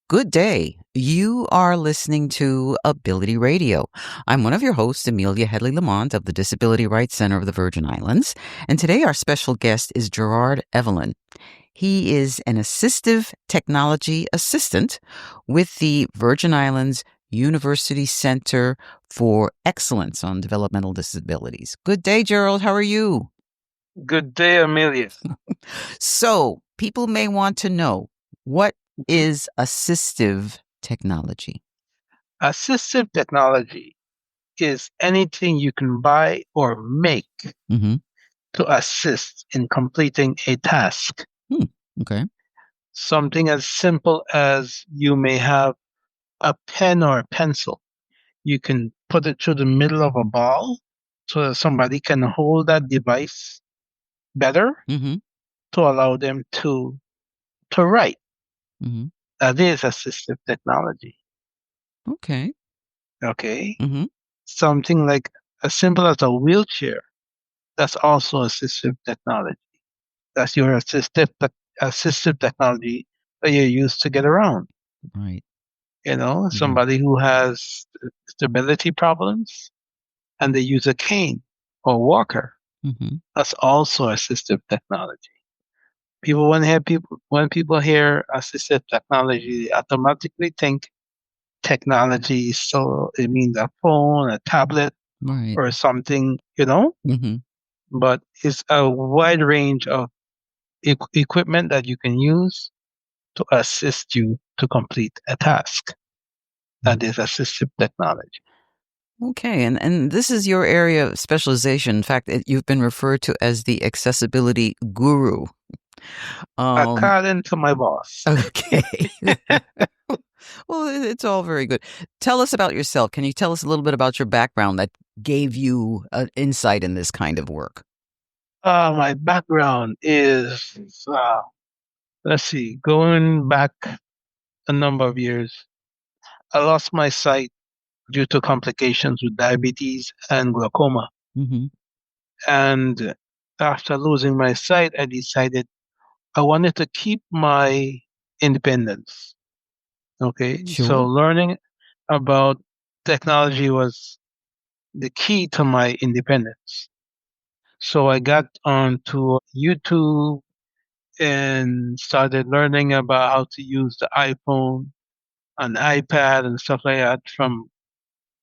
Good day. You are listening to Ability Radio. I'm one of your hosts, Amelia Hedley-Lamont of the Disability Rights Center of the Virgin Islands. And today our special guest is Gerard Evelyn. He is an assistive technology assistant with the Virgin Islands University Center for Excellence on Developmental Disabilities. Good day, Gerald. How are you? Good day, Amelia. So, people may want to know, what is assistive technology? Assistive technology is anything you can buy or make Mm-hmm. to assist in completing a task. Okay. Something as simple as you may have a pen or a pencil. You can put it through the middle of a ball so that somebody can hold that device better Mm-hmm. to allow them to write. Mm-hmm. That is assistive technology. Okay. Okay. Mm-hmm. Something like as simple as a wheelchair. That's also assistive technology. That's your assistive technology that you use to get around. Right. Mm-hmm. Somebody who has stability problems and they use a cane or walker. Mm-hmm. That's also assistive technology. When people hear assistive technology, they automatically think technology. So it means a phone, a tablet, Right. or something. Mm-hmm. But it's a wide range of equipment that you can use to assist you to complete a task. That is assistive technology. Okay. And this is your area of specialization. In fact, you've been referred to as the accessibility guru. Um, According to my boss. okay. Well, it's all very good. Tell us about yourself. Can you tell us a little bit about your background that gave you an insight in this kind of work? My background is, let's see, going back a number of years, I lost my sight due to complications with diabetes and glaucoma. Mm-hmm. And after losing my sight, I decided I wanted to keep my independence. Okay. So Sure. learning about technology was the key to my independence. So I got onto YouTube and started learning about how to use the iPhone and iPad and stuff like that from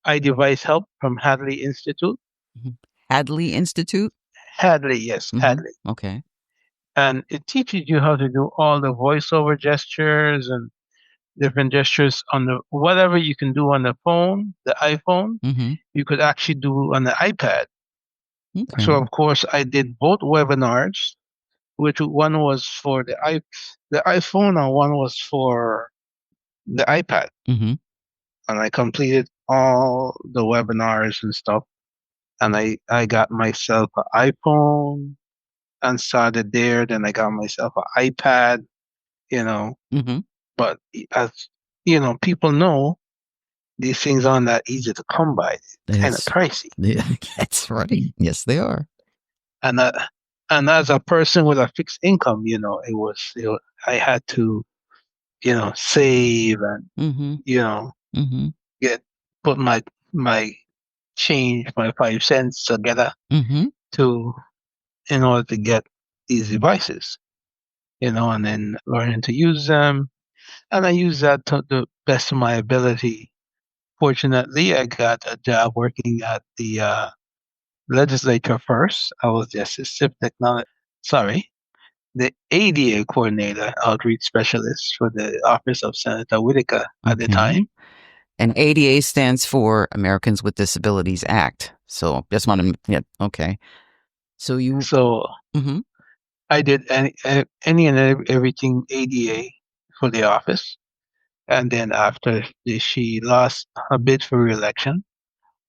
iDevice Help from Hadley Institute. Mhm. Hadley Institute? Hadley, yes, Mhm. Hadley. Okay. And it teaches you how to do all the voiceover gestures and different gestures on the whatever you can do on the phone, the iPhone, Mhm. you could actually do on the iPad. So Okay. of course I did both webinars, which one was for the iPhone and one was for the iPad. Mhm. And I completed all the webinars and stuff. And I got myself an iPhone and started there. Then I got myself an iPad, you know. Mhm. But as people know, these things aren't that easy to come by. It's kind of That's pricey. yeah, that's right. Yes, they are. And and as a person with a fixed income, I had to, save and, Mhm. you know, Mhm. get put my change, my 5 cents together Mhm. to in order to get these devices, and then learning to use them. And I use that to the best of my ability. Fortunately, I got a job working at the legislature first. I was the the ADA coordinator, outreach specialist for the office of Senator Whitaker at the Okay. time. And ADA stands for Americans with Disabilities Act. So just want to, yeah, okay. So you, So mhm. I did any and everything ADA for the office. And then after she lost her bid for reelection,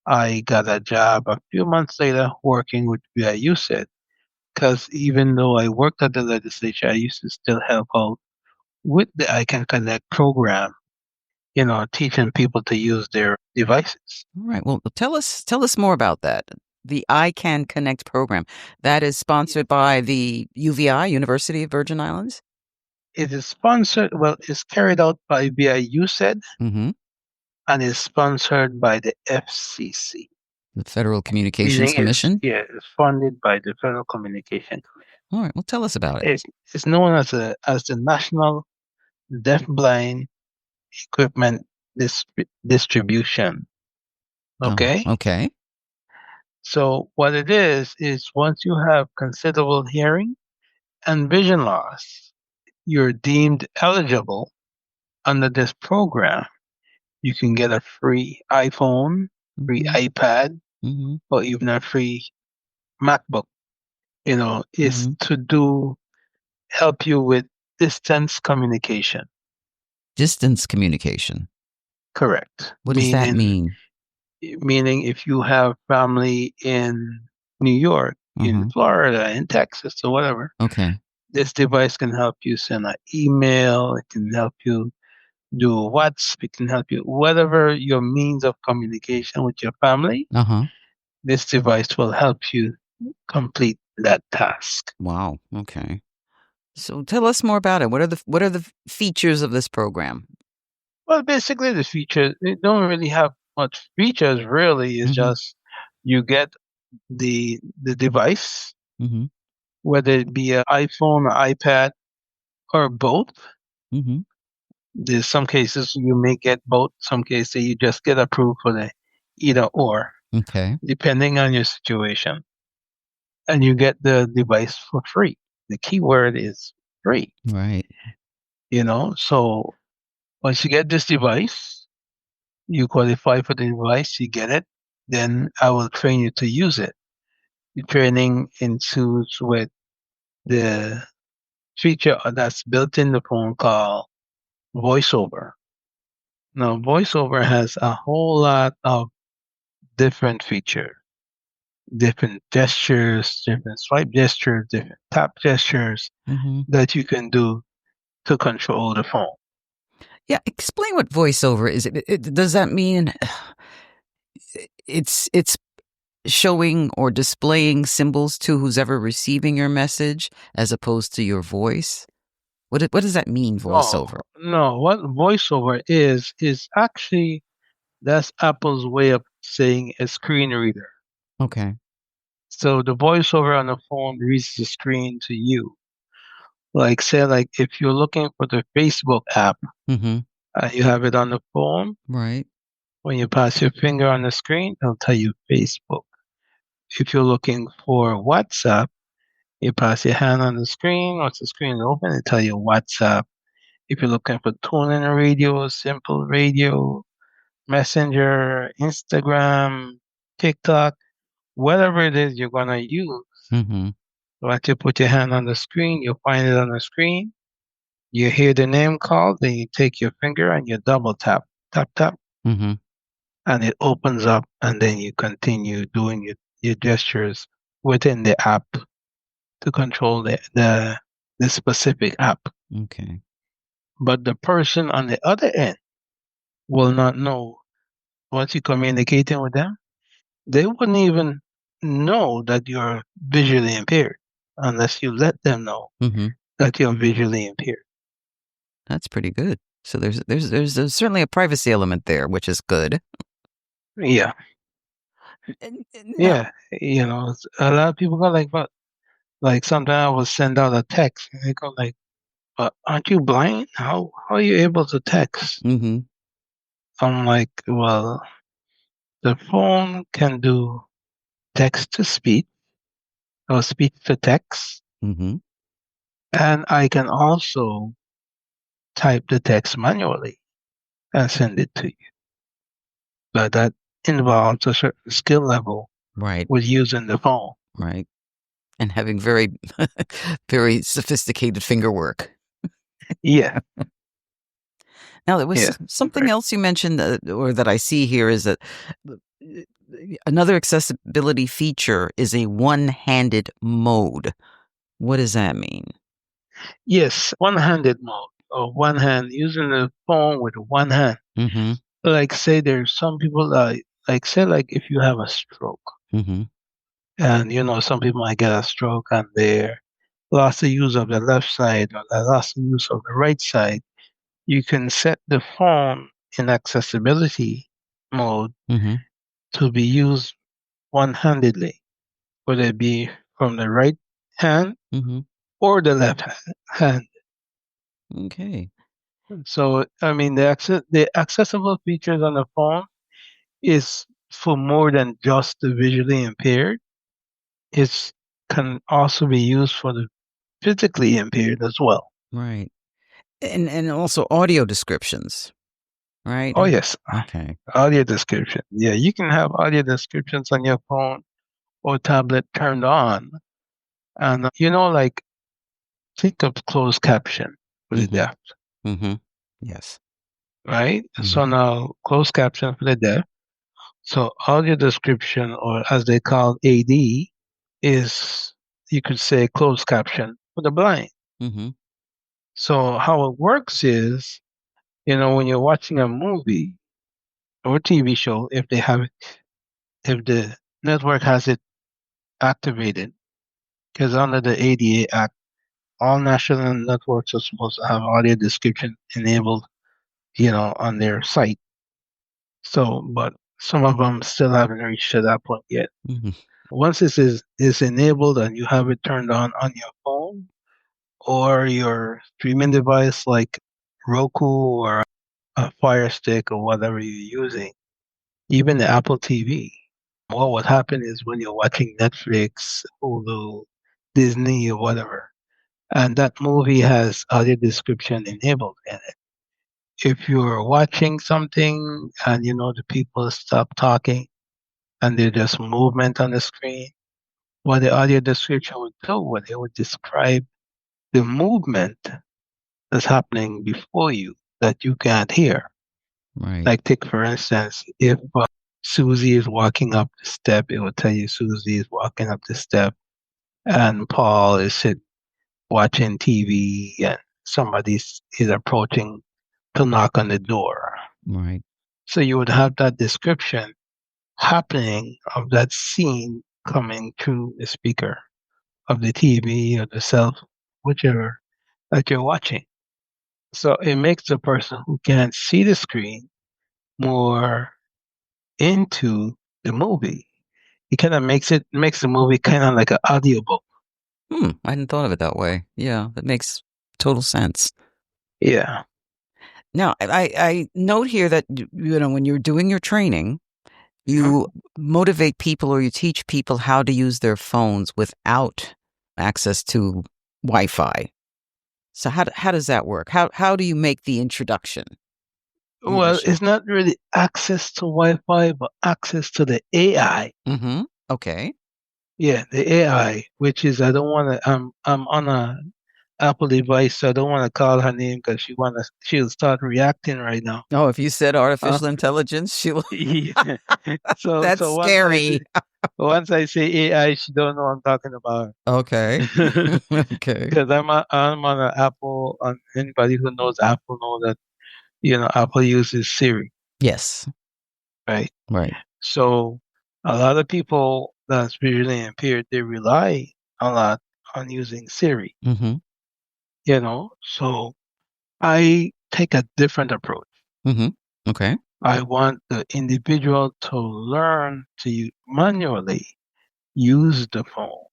I got a job a few months later working with VIUCEDD. Because even though I worked at the legislature, I used to still help out with the iCanConnect program, teaching people to use their devices. All right. Well, tell us more about that. The iCanConnect program that is sponsored by the UVI, University of Virgin Islands. It is sponsored, well, it's carried out by VIUCEDD Mm-hmm. and is sponsored by the FCC, The Federal Communications meaning Commission. it's funded by the Federal Communication Commission. All right. Well, tell us about it. It's known as the National Deafblind Equipment Distribution. Oh, Okay, okay. so what it is once you have considerable hearing and vision loss, you're deemed eligible under this program. You can get a free iPhone, free Mm-hmm. iPad, Mm-hmm. or even a free MacBook. Is Mm-hmm. to help you with distance communication. Distance communication. Correct. What does that mean? Meaning if you have family in New York, in Mm-hmm. Florida, in Texas, or whatever, Okay. this device can help you send an email. It can help you do WhatsApp. It can help you whatever your means of communication with your family. Uh-huh. This device will help you complete that task. Wow. Okay. So tell us more about it. What are the features of this program? Well, basically, the features it don't really have much features. Really, it's Mm-hmm. just you get the device, Mm-hmm. whether it be an iPhone, or iPad, or both. Mm-hmm. There's some cases you may get both. Some cases you just get approved for the either or, Okay. depending on your situation. And you get the device for free. The key word is free. Right. So once you get this device, you qualify for the device, you get it, then I will train you to use it. The training ensues with the feature that's built in the phone called VoiceOver. Now, VoiceOver has a whole lot of different features, different gestures, different swipe gestures, different tap gestures Mm-hmm. that you can do to control the phone. Yeah. Explain what voiceover is. Does that mean it's showing or displaying symbols to who's ever receiving your message as opposed to your voice? What does that mean, No, voiceover? no. What VoiceOver is actually that's Apple's way of saying a screen reader. Okay. So the VoiceOver on the phone reads the screen to you. Like say, like if you're looking for the Facebook app, Mm-hmm. you have it on the phone. Right. When you pass your finger on the screen, it'll tell you Facebook. If you're looking for WhatsApp, you pass your hand on the screen. Once the screen is open, it tell you WhatsApp. If you're looking for TuneIn Radio, Simple Radio, Messenger, Instagram, TikTok, whatever it is you're gonna use, Mm-hmm. once you put your hand on the screen, you'll find it on the screen. You hear the name called, then you take your finger and you double tap, tap, tap, Mm-hmm. and it opens up, and then you continue doing your gestures within the app to control the specific app. Okay. But the person on the other end will not know once you're communicating with them, they wouldn't even know that you're visually impaired unless you let them know Mm-hmm. that you're visually impaired. That's pretty good. So there's certainly a privacy element there, which is good. Yeah, Now, yeah. A lot of people go like, but like sometimes I will send out a text and they go like, but aren't you blind? How are you able to text? mm-hmm. I'm like, well, the phone can do text to speech or speech to text, Mm-hmm. and I can also type the text manually and send it to you. But that involves a certain skill level Right. with using the phone. Right. And having very, very sophisticated finger work. Yeah, Now, there was yeah. something else you mentioned, or that I see here, is that uh, another accessibility feature is a one-handed mode. What does that mean? Yes, one-handed mode or one hand using the phone with one hand. Mm-hmm. Like say there's some people like say like if you have a stroke Mm-hmm. and some people might get a stroke and lost the use of the left side or the lost the use of the right side, you can set the phone in accessibility mode Mm-hmm. to be used one-handedly, whether it be from the right hand Mm-hmm. or the left hand. Okay. So, I mean, the accessible features on the phone is for more than just the visually impaired. It can also be used for the physically impaired as well. Right. And also audio descriptions, right? Oh yes, Okay. audio description. Yeah, you can have audio descriptions on your phone or tablet turned on, and like think of closed caption for the Mm-hmm. deaf, Mm-hmm. Yes. right? Mm-hmm. So now closed caption for the deaf. So audio description, or as they call AD, is you could say closed caption for the blind. Mm-hmm. So how it works is, when you're watching a movie or TV show, if the network has it activated, because under the ADA Act, all national networks are supposed to have audio description enabled, on their site. So, but some of them still haven't reached to that point yet. Mm-hmm. Once this is enabled and you have it turned on your phone or your streaming device like Roku or a Fire Stick or whatever you're using, even the Apple TV. What would happen is when you're watching Netflix, Hulu, Disney, or whatever, and that movie has audio description enabled in it. If you're watching something and the people stop talking and there's just movement on the screen, what the audio description would do, what it would describe the movement that's happening before you that you can't hear. Right. Like take for instance, if Susie is walking up the step, it will tell you Susie is walking up the step, and Paul is sitting watching TV, and somebody is approaching to knock on the door. Right. So you would have that description happening of that scene coming through the speaker of the TV or the cell phone, whichever that you're watching. So it makes the person who can't see the screen more into the movie. It kind of makes the movie kind of like an audiobook. I hadn't thought of it that way. Yeah, that makes total sense. Yeah. Now, I note here that when you're doing your training, you Mhm. motivate people or you teach people how to use their phones without access to Wi-Fi. So how does that work? How do you make the introduction Well, initially? it's not really access to Wi-Fi, but access to the AI. Mm-hmm. Okay. Yeah, the AI, which is I don't want to. I'm on a Apple device, so I don't want to call her name because she'll start reacting right now. Oh, if you said Uh, artificial intelligence, she'll. yeah. That's So scary. once I say AI, she don't know I'm talking about Okay. her. Okay. Because I'm on an Apple. Anybody who knows Apple know that Apple uses Siri, Yes. right? Right. So a lot of people that's visually impaired, they rely a lot on using Siri. Mm-hmm. So I take a different approach. Mm-hmm. Okay. I want the individual to learn to manually use the phone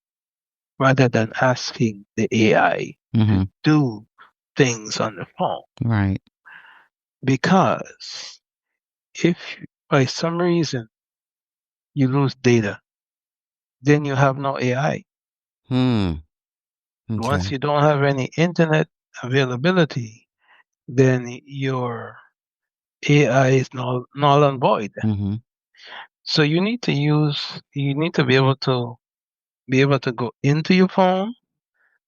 rather than asking the AI to Mm-hmm. do things on the phone. Right. Because if by some reason you lose data, then you have no AI. Hmm. Once Okay. you don't have any internet availability, then your AI is null and void. Mm-hmm. So you need to be able to go into your phone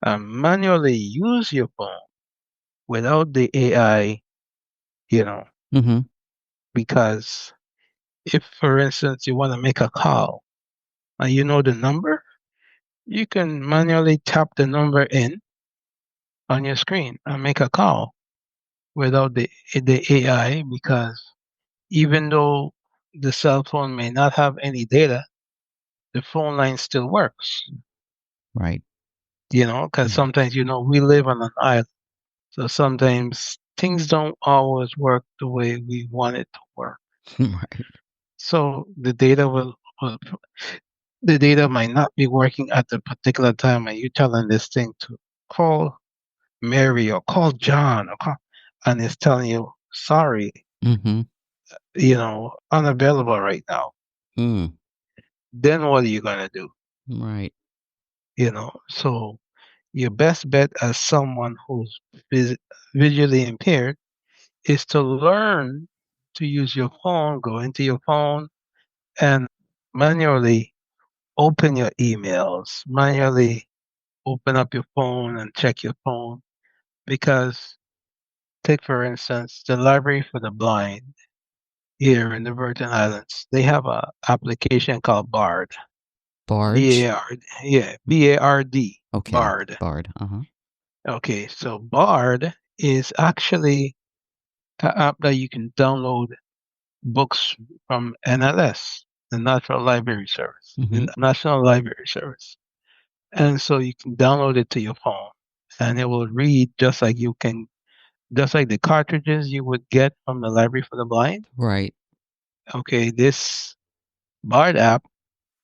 and manually use your phone without the AI, you know, Mm-hmm. because if, for instance, you want to make a call and you know the number, you can manually tap the number in on your screen and make a call without the AI because even though the cell phone may not have any data, the phone line still works. Right. Because sometimes, we live on an island. So sometimes things don't always work the way we want it to work. Right. So the data might not be working at the particular time, and you're telling this thing to call Mary or call John and it's telling you, sorry, Mm-hmm. unavailable right now. Mm. Then what are you going to do? Right. So your best bet as someone who's vis- visually impaired is to learn to use your phone, go into your phone and manually open your emails, manually open up your phone and check your phone. Because, take for instance, the Library for the Blind here in the Virgin Islands, they have a application called BARD. Barge. B-A-R-D. Yeah, B-A-R-D. Okay. BARD. Bard. Uh-huh. Okay, so BARD is actually an app that you can download books from NLS, the Natural Library Service, Mm-hmm. the National Library Service. And so you can download it to your phone and it will read just like the cartridges you would get from the Library for the Blind. Right. Okay, this BARD app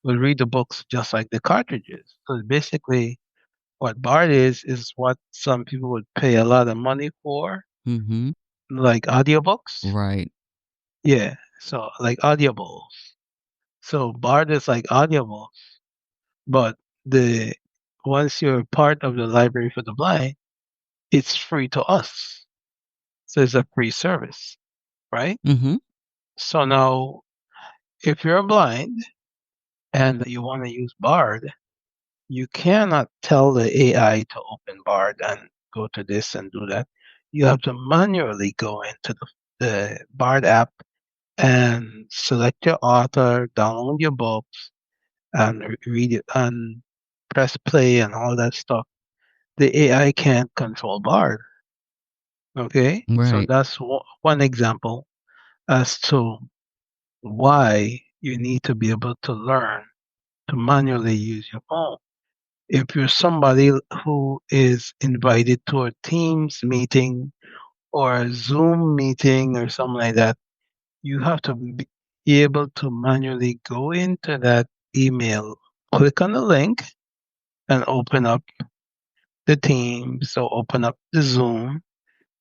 will read the books just like the cartridges. So basically, what BARD is what some people would pay a lot of money for, Mm-hmm. like audiobooks. Right. Yeah, so like audiobooks. So BARD is like audiobooks, but the once you're part of the Library for the Blind, it's free to us. So it's a free service, right? Mm-hmm. So now, if you're blind and you want to use BARD, you cannot tell the AI to open BARD and go to this and do that. You have to manually go into the BARD app and select your author, download your books, and read it and press play and all that stuff. The AI can't control BARD. Okay, so Right. that's one example as to why you need to be able to learn to manually use your phone. If you're somebody who is invited to a Teams meeting or a Zoom meeting or something like that, you have to be able to manually go into that email, click on the link, and open up the Teams or open up the Zoom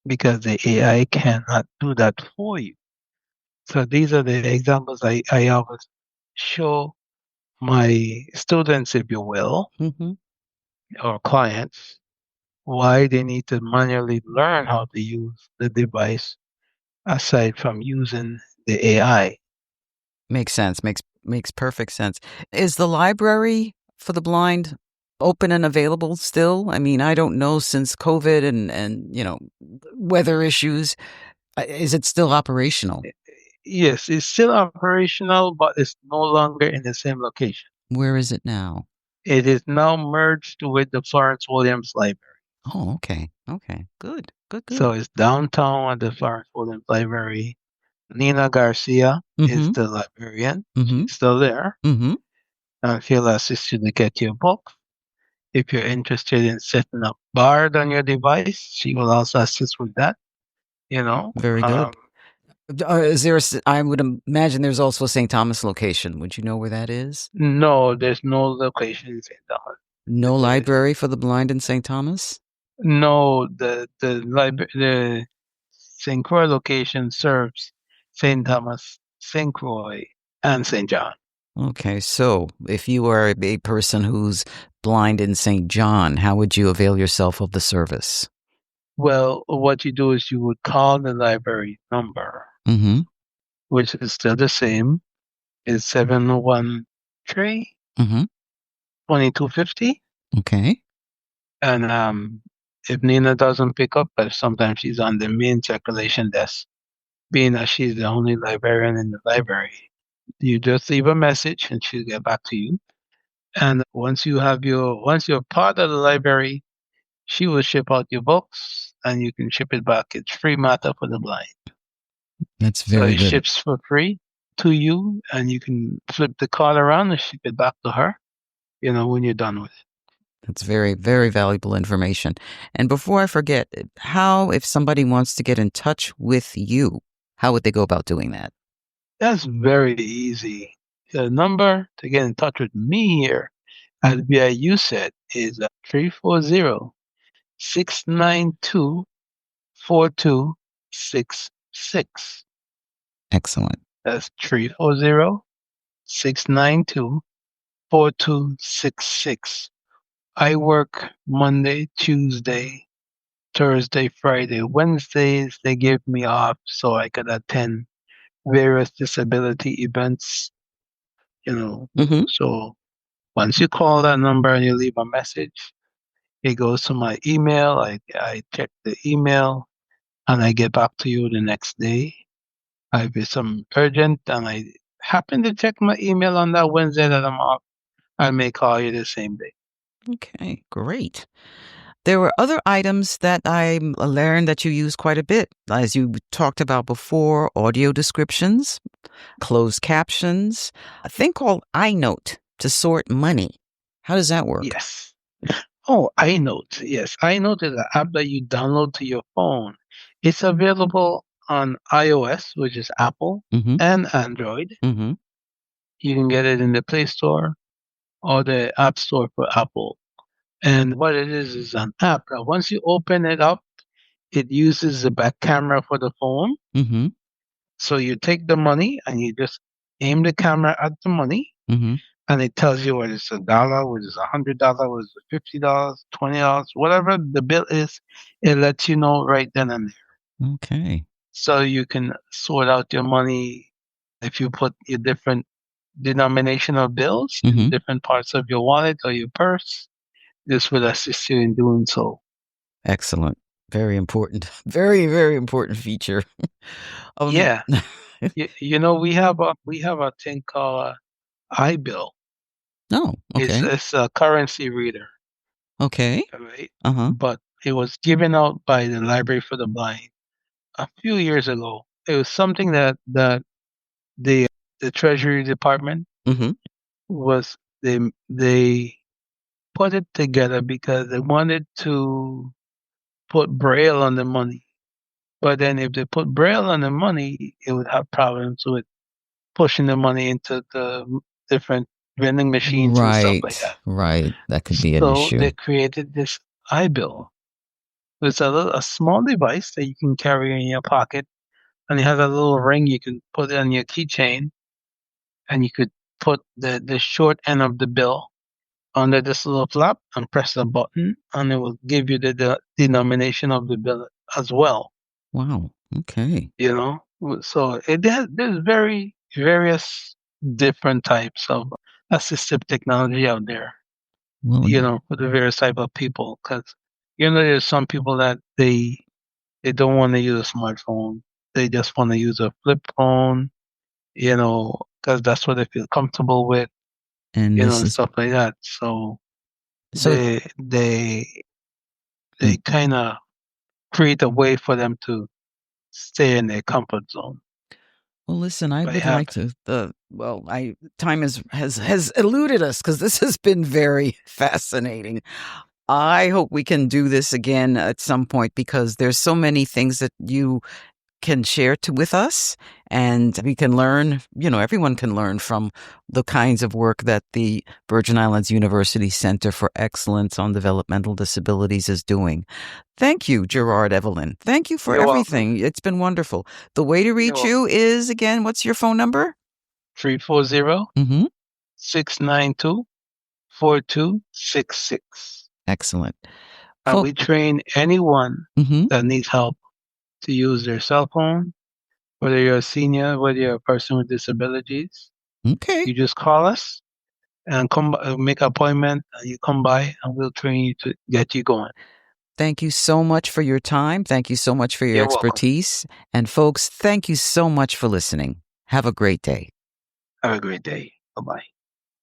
because the AI cannot do that for you. So these are the examples I always show my students, if you will, Mm-hmm. or clients, why they need to manually learn how to use the device aside from using the AI. Makes sense. Makes perfect sense. Is the library for the blind open and available still? I mean, I don't know since COVID and weather issues. Is it still operational? Yes, it's still operational, but it's no longer in the same location. Where is it now? It is now merged with the Florence Williams Library. Oh, okay. Okay. Good. Good. So Good. it's downtown at the Florence Williams Library. Nina Garcia is Mm-hmm. the librarian. Mm-hmm. She's still there. Mm-hmm. And she'll assist you to get your book. If you're interested in setting up Bard on your device, she will also assist with that. You know, Very um, good. Is there? I would imagine there's also a St. Thomas location. Would you know where that is? no, there's no locations in No the library for the blind in St. Thomas? no the St. Croix location serves St. Thomas, St. Croix, and St. John. Okay, so if you are a person who's blind in St. John, how would you avail yourself of the service? Well, what you do is you would call the library number, Mm-hmm. which is still the same. It's 713 Mm-hmm. 2250. Okay. And if Nina doesn't pick up, but sometimes she's on the main circulation desk, being that she's the only librarian in the library, you just leave a message and she'll get back to you. And once you're part of the library, she will ship out your books and you can ship it back. It's free matter for the blind. That's So very it good. ships for free to you and you can flip the card around and ship it back to her, when you're done with it. That's very, very valuable information. And before I forget, if somebody wants to get in touch with you, how would they go about doing that? That's very easy. The number to get in touch with me here at VIUCEDD is 340-692-4266. Excellent. That's 340-692-4266. I work Monday, Tuesday, Thursday, Friday, Wednesdays. They give me off so I could attend various disability events, you know. Mm-hmm. So once you call that number and you leave a message, it goes to my email. I check the email and I get back to you the next day. If it's some urgent and I happen to check my email on that Wednesday that I'm off, I may call you the same day. Okay, great. There were other items that I learned that you use quite a bit, as you talked about before: audio descriptions, closed captions, a thing called iNote to sort money. How does that work? Yes. Oh, iNote. Yes, iNote is an app that you download to your phone. It's available on iOS, which is Apple, Mm-hmm. and Android. Mm-hmm. You can get it in the Play Store or the App Store for Apple. And what it is an app that once you open it up, it uses the back camera for the phone. Mm-hmm. So you take the money and you just aim the camera at the money, Mm-hmm. and it tells you whether it's $1, whether it's $100, whether it's $50, $20, whatever the bill is. It lets you know right then and there. Okay. So you can sort out your money if you put your different denomination of bills in Mm-hmm. different parts of your wallet or your purse. This will assist you in doing so. Excellent. Very important. Very, very important feature. um. Yeah, we have a thing called iBill. Oh. Okay. It's a currency reader, Okay. right? Uh-huh. But it was given out by the Library for the Blind a few years ago. It was something that the the Treasury Department Mm-hmm. was they put it together because they wanted to put Braille on the money. But then if they put Braille on the money, it would have problems with pushing the money into the different vending machines and stuff like Right. that. Right. That could be an So issue. they created this iBill. It's a small device that you can carry in your pocket, and it has a little ring you can put on your keychain, and you could put the short end of the bill under this little flap and press the button, and it will give you the denomination of the bill as well. Wow. Okay. You know, so there's very various different types of assistive technology out there. Well, You know, for the various type of people, because there's some people that they don't want to use a smartphone. They just want to use a flip phone. Because that's what they feel comfortable with. and this And is stuff like that. So so. they kind of create a way for them to stay in their comfort zone Well, listen, I by would like habit. to. I time has eluded us because this has been very fascinating. I hope we can do this again at some point because there's so many things that you can share with us, and we can learn. Everyone can learn from the kinds of work that the Virgin Islands University Center for Excellence on Developmental Disabilities is doing. Thank you, Gerard Evelyn. Thank you for You're welcome. everything. It's been wonderful. The way to You're reach welcome. you is, again, what's your phone number? 340 Mm-hmm. 692 4266. Excellent. And we train anyone Mm-hmm. that needs help to use their cell phone, whether you're a senior, whether you're a person with disabilities. Okay. You just call us and make an appointment, and you come by, and we'll train you to get you going. Thank you so much for your time. Thank you so much for your You're welcome. expertise. And folks, thank you so much for listening. Have a great day. Have a great day. Bye-bye.